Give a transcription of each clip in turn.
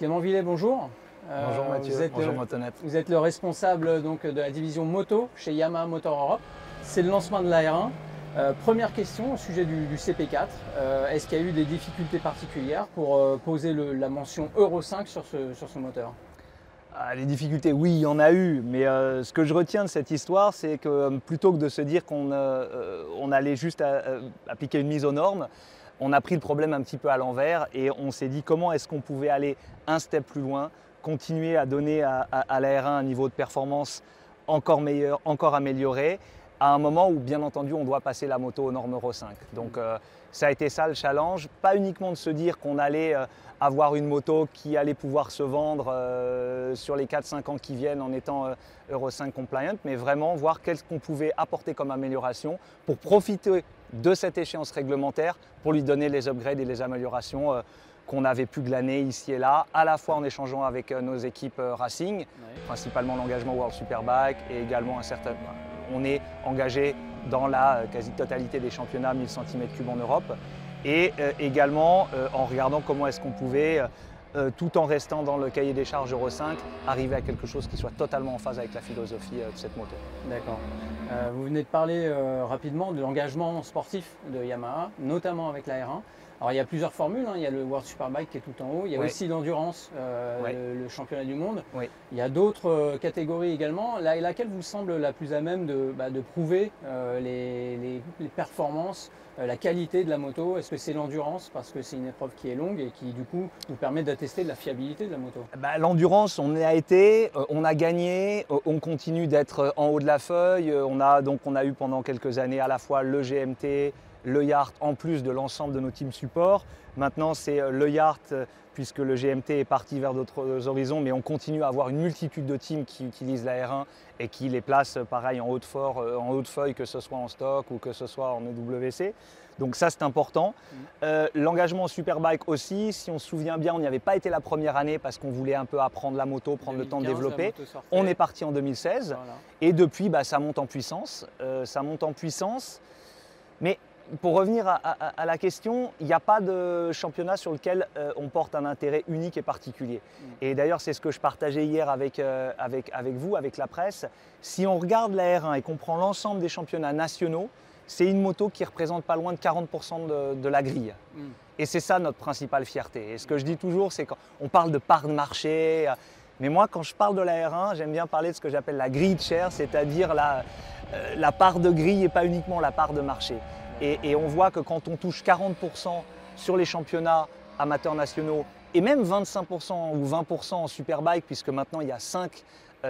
Clément Villet, bonjour. Bonjour Mathieu, bonjour Motonette. Vous êtes le responsable donc, de la division moto chez Yamaha Motor Europe. C'est le lancement de la R1. Première question au sujet du CP4. Est-ce qu'il y a eu des difficultés particulières pour poser la mention Euro 5 sur ce moteur? Les difficultés, oui, il y en a eu, mais ce que je retiens de cette histoire, c'est que plutôt que de se dire qu'on allait juste appliquer une mise aux normes, on a pris le problème un petit peu à l'envers et on s'est dit comment est-ce qu'on pouvait aller un step plus loin, continuer à donner à la R1 un niveau de performance encore meilleur, encore amélioré, à un moment où bien entendu on doit passer la moto aux normes Euro 5. Donc ça a été ça le challenge, pas uniquement de se dire qu'on allait avoir une moto qui allait pouvoir se vendre sur les 4-5 ans qui viennent en étant Euro 5 compliant, mais vraiment voir qu'est-ce qu'on pouvait apporter comme amélioration pour profiter de cette échéance réglementaire pour lui donner les upgrades et les améliorations qu'on avait pu glaner ici et là, à la fois en échangeant avec nos équipes racing, principalement l'engagement World Superbike et également on est engagé dans la quasi-totalité des championnats 1000 cm3 en Europe et également en regardant comment est-ce qu'on pouvait, tout en restant dans le cahier des charges Euro 5, arriver à quelque chose qui soit totalement en phase avec la philosophie de cette moto. D'accord. Vous venez de parler rapidement de l'engagement sportif de Yamaha, notamment avec la R1. Alors il y a plusieurs formules, hein. Il y a le World Superbike qui est tout en haut, il y a aussi l'endurance, le championnat du monde. Il y a d'autres catégories également. Laquelle vous semble la plus à même de prouver les performances, la qualité de la moto? Est-ce que c'est l'endurance parce que c'est une épreuve qui est longue et qui du coup vous permet d'attester de la fiabilité de la moto? L'endurance, on y a été, on a gagné, on continue d'être en haut de la feuille. On a eu pendant quelques années à la fois le GMT, le Yart en plus de l'ensemble de nos teams support. Maintenant c'est le Yart puisque le GMT est parti vers d'autres horizons, mais on continue à avoir une multitude de teams qui utilisent la R1 et qui les placent pareil en haute feuille, que ce soit en stock ou que ce soit en EWC. Donc ça c'est important. L'engagement en Superbike aussi, si on se souvient bien, on n'y avait pas été la première année parce qu'on voulait un peu apprendre la moto, prendre 2015, le temps de développer. On est parti en 2016 et depuis ça monte en puissance. Mais pour revenir à la question, il n'y a pas de championnat sur lequel on porte un intérêt unique et particulier. Et d'ailleurs, c'est ce que je partageais hier avec vous, avec la presse. Si on regarde la R1 et qu'on prend l'ensemble des championnats nationaux, c'est une moto qui représente pas loin de 40% de la grille. Et c'est ça notre principale fierté. Et ce que je dis toujours, c'est qu'on parle de part de marché. Mais moi, quand je parle de la R1, j'aime bien parler de ce que j'appelle la grille de share, c'est-à-dire la part de grille et pas uniquement la part de marché. Et on voit que quand on touche 40% sur les championnats amateurs nationaux et même 25% ou 20% en Superbike, puisque maintenant il y a 5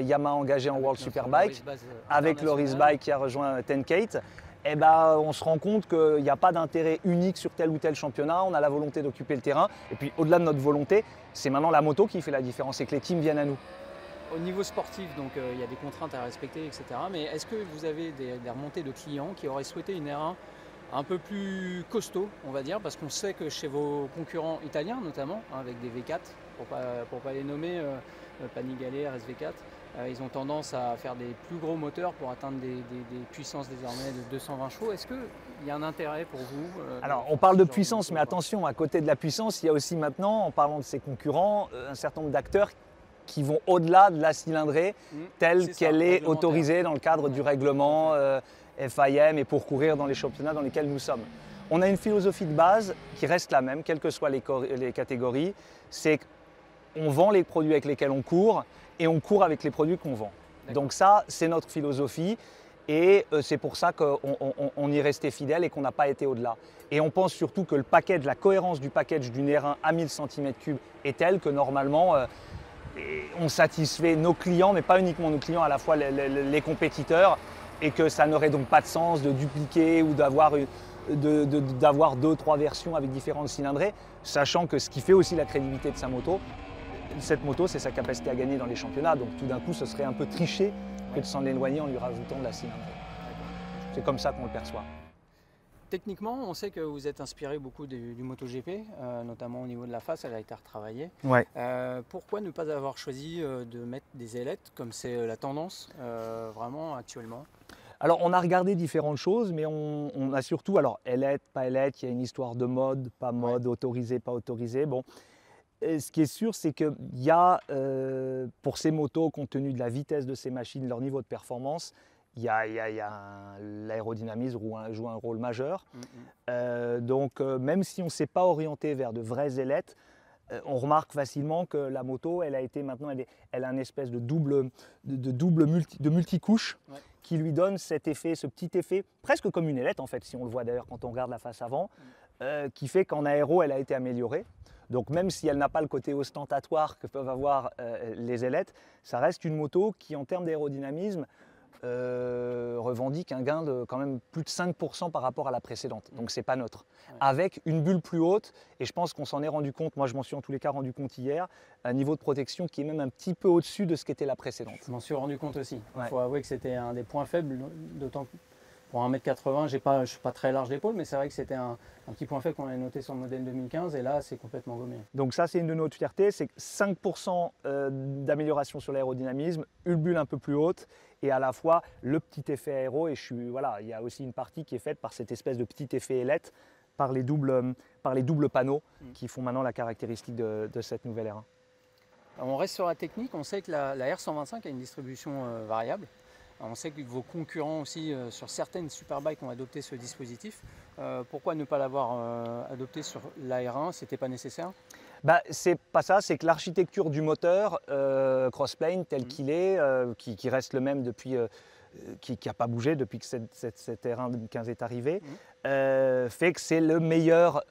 Yamaha engagés en World Superbike, avec Loris Bike qui a rejoint Tenkate, on se rend compte qu'il n'y a pas d'intérêt unique sur tel ou tel championnat, on a la volonté d'occuper le terrain. Et puis au-delà de notre volonté, c'est maintenant la moto qui fait la différence et que les teams viennent à nous. Au niveau sportif, donc il y a des contraintes à respecter, etc. Mais est-ce que vous avez des remontées de clients qui auraient souhaité une R1 un peu plus costaud, on va dire, parce qu'on sait que chez vos concurrents italiens notamment, avec des V4, pour pas les nommer, Panigale, RSV4, ils ont tendance à faire des plus gros moteurs pour atteindre des puissances désormais de 220 chevaux. Est-ce qu'il y a un intérêt pour vous Alors on parle de puissance, mais attention, à côté de la puissance, il y a aussi maintenant, en parlant de ses concurrents, un certain nombre d'acteurs qui vont au-delà de la cylindrée telle qu'elle est autorisée dans le cadre du règlement FIM et pour courir dans les championnats dans lesquels nous sommes. On a une philosophie de base qui reste la même, quelles que soient les catégories, c'est qu'on vend les produits avec lesquels on court et on court avec les produits qu'on vend. Donc ça, c'est notre philosophie et c'est pour ça qu'on y restait fidèle et qu'on n'a pas été au-delà. Et on pense surtout que la cohérence du package d'une R1 à 1000 cm3 est telle que normalement, on satisfait nos clients, mais pas uniquement nos clients, à la fois les compétiteurs, et que ça n'aurait donc pas de sens de dupliquer ou d'avoir 2-3 versions avec différentes cylindrées, sachant que ce qui fait aussi la crédibilité de cette moto, c'est sa capacité à gagner dans les championnats. Donc tout d'un coup, ce serait un peu tricher que de s'en éloigner en lui rajoutant de la cylindrée. C'est comme ça qu'on le perçoit. Techniquement, on sait que vous êtes inspiré beaucoup du MotoGP, notamment au niveau de la face, elle a été retravaillée. Pourquoi ne pas avoir choisi de mettre des ailettes, comme c'est la tendance vraiment actuellement? Alors on a regardé différentes choses, mais on a surtout, alors ailette, pas ailette, il y a une histoire de mode, pas mode, autorisé, pas autorisé. Bon. Et ce qui est sûr, c'est qu'il y a, pour ces motos, compte tenu de la vitesse de ces machines, leur niveau de performance, l'aérodynamisme joue un rôle majeur. Donc, même si on ne s'est pas orienté vers de vraies ailettes, on remarque facilement que la moto, elle a une espèce de multicouche qui lui donne cet effet, ce petit effet, presque comme une ailette en fait, si on le voit d'ailleurs quand on regarde la face avant, qui fait qu'en aéro, elle a été améliorée. Donc même si elle n'a pas le côté ostentatoire que peuvent avoir les ailettes, ça reste une moto qui, en termes d'aérodynamisme, revendique un gain de quand même plus de 5% par rapport à la précédente. Donc c'est pas neutre. Avec une bulle plus haute, et je pense qu'on s'en est rendu compte, moi je m'en suis en tous les cas rendu compte hier, un niveau de protection qui est même un petit peu au-dessus de ce qu'était la précédente. Je m'en suis rendu compte aussi. Il faut avouer que c'était un des points faibles, d'autant que pour 1m80, je ne suis pas très large d'épaule, mais c'est vrai que c'était un petit point faible qu'on avait noté sur le modèle 2015, et là c'est complètement gommé. Donc ça c'est une de nos fiertés, c'est 5% d'amélioration sur l'aérodynamisme, une bulle un peu plus haute, et à la fois le petit effet aéro, et il y a aussi une partie qui est faite par cette espèce de petit effet ailette, par les doubles panneaux qui font maintenant la caractéristique de cette nouvelle R1. Alors on reste sur la technique, on sait que la R125 a une distribution variable. Alors on sait que vos concurrents aussi sur certaines superbikes ont adopté ce dispositif. Pourquoi ne pas l'avoir adopté sur la R1? C'était pas nécessaire? C'est pas ça, c'est que l'architecture du moteur Crossplane tel qu'il est, qui reste le même depuis, qui n'a pas bougé depuis que cette R1 15 est arrivée, fait que c'est le meilleur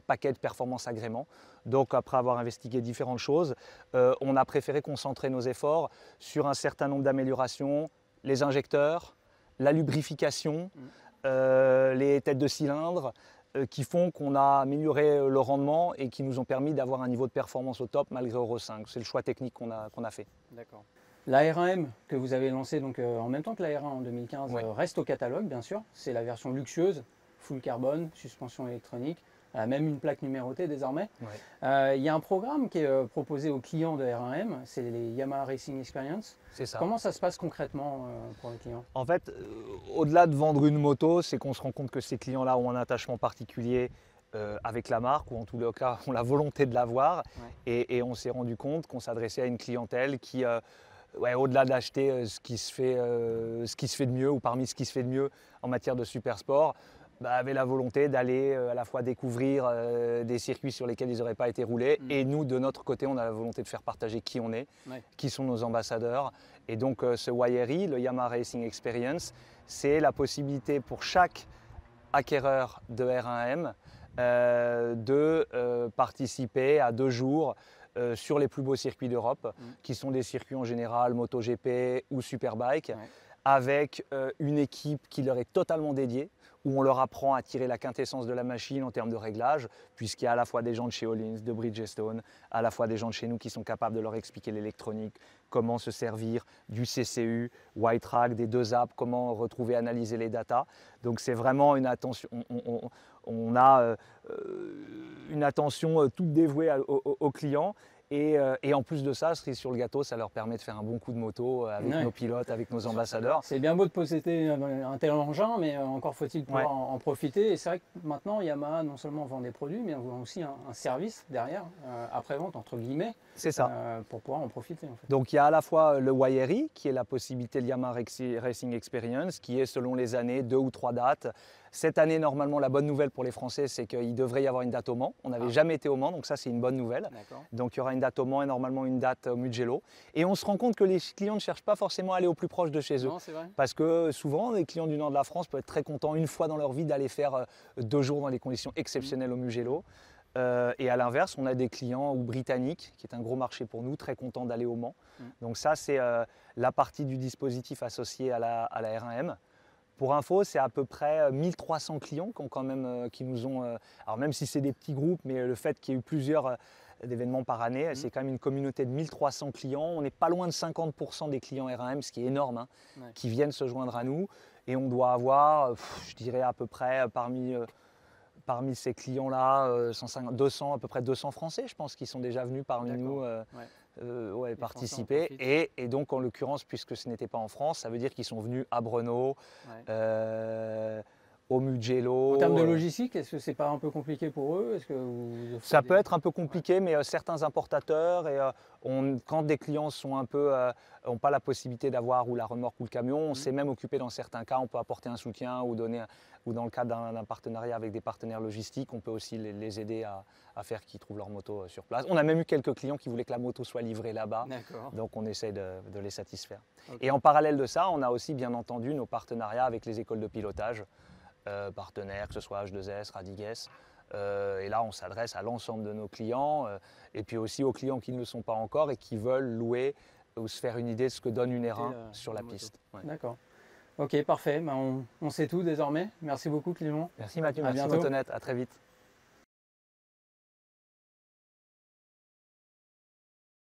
paquet de performance agrément. Donc après avoir investigué différentes choses, on a préféré concentrer nos efforts sur un certain nombre d'améliorations, les injecteurs, la lubrification, les têtes de cylindre, qui font qu'on a amélioré le rendement et qui nous ont permis d'avoir un niveau de performance au top malgré Euro 5. C'est le choix technique qu'on a fait. D'accord. La R1M que vous avez lancée donc, en même temps que la R1 en 2015 reste au catalogue bien sûr. C'est la version luxueuse, full carbone, suspension électronique. Elle a même une plaque numérotée désormais. Il y a un programme qui est proposé aux clients de R1M, c'est les Yamaha Racing Experience. C'est ça. Comment ça se passe concrètement pour les clients? En fait, au-delà de vendre une moto, c'est qu'on se rend compte que ces clients-là ont un attachement particulier avec la marque, ou en tout cas ont la volonté de l'avoir. Et on s'est rendu compte qu'on s'adressait à une clientèle qui, au-delà d'acheter ce qui se fait de mieux, ou parmi ce qui se fait de mieux en matière de super sport, avait la volonté d'aller à la fois découvrir des circuits sur lesquels ils n'auraient pas été roulés, et nous de notre côté on a la volonté de faire partager qui on est, qui sont nos ambassadeurs. Et donc ce YRI, le Yamaha Racing Experience, c'est la possibilité pour chaque acquéreur de R1M de participer à 2 jours sur les plus beaux circuits d'Europe, qui sont des circuits en général MotoGP ou Superbike, avec une équipe qui leur est totalement dédiée, où on leur apprend à tirer la quintessence de la machine en termes de réglage, puisqu'il y a à la fois des gens de chez Öhlins, de Bridgestone, à la fois des gens de chez nous qui sont capables de leur expliquer l'électronique, comment se servir du CCU, White-Track, des 2 apps, comment retrouver, analyser les datas. Donc c'est vraiment une attention, on a une attention toute dévouée aux clients. Et en plus de ça, cerise sur le gâteau, ça leur permet de faire un bon coup de moto avec nos pilotes, avec nos ambassadeurs. C'est bien beau de posséder un tel engin, mais encore faut-il pouvoir en profiter. Et c'est vrai que maintenant, Yamaha non seulement vend des produits, mais on vend aussi un service derrière, après-vente entre guillemets, pour pouvoir en profiter. En fait. Donc il y a à la fois le YRI, qui est la possibilité de Yamaha Racing Experience, qui est selon les années 2 ou 3 dates. Cette année, normalement, la bonne nouvelle pour les Français, c'est qu'il devrait y avoir une date au Mans. On n'avait jamais été au Mans, donc ça, c'est une bonne nouvelle. Donc il y aura une date au Mans et normalement une date au Mugello. Et on se rend compte que les clients ne cherchent pas forcément à aller au plus proche de chez eux. Non, c'est vrai. Parce que souvent, les clients du nord de la France peuvent être très contents une fois dans leur vie d'aller faire 2 jours dans des conditions exceptionnelles au Mugello. Et à l'inverse, on a des clients britanniques, qui est un gros marché pour nous, très contents d'aller au Mans. Donc ça, c'est la partie du dispositif associé à la R1M. Pour info, c'est à peu près 1300 clients qui nous ont... alors même si c'est des petits groupes, mais le fait qu'il y ait eu plusieurs d'événements par année, c'est quand même une communauté de 1300 clients. On n'est pas loin de 50% des clients R1M, ce qui est énorme, qui viennent se joindre à nous. Et on doit avoir, je dirais à peu près, parmi ces clients-là, à peu près 200 Français, je pense, qui sont déjà venus parmi nous participer. Et donc, en l'occurrence, puisque ce n'était pas en France, ça veut dire qu'ils sont venus à Brno, au Mugello. En termes de logistique, est-ce que c'est pas un peu compliqué pour eux? Est-ce que ça peut être un peu compliqué, mais certains importateurs, quand des clients sont n'ont pas la possibilité d'avoir ou la remorque ou le camion, on s'est même occupé dans certains cas, on peut apporter un soutien ou dans le cadre d'un partenariat avec des partenaires logistiques, on peut aussi les aider à faire qu'ils trouvent leur moto sur place. On a même eu quelques clients qui voulaient que la moto soit livrée là-bas, donc on essaie de les satisfaire. Okay. Et en parallèle de ça, on a aussi bien entendu nos partenariats avec les écoles de pilotage, partenaires, que ce soit H2S, Radigues. Et là, on s'adresse à l'ensemble de nos clients et puis aussi aux clients qui ne le sont pas encore et qui veulent louer ou se faire une idée de ce que donne une R1 sur la piste. Ouais. D'accord. Ok, parfait. Ben, on sait tout désormais. Merci beaucoup, Clément. Merci Mathieu, merci Motonette. À très vite.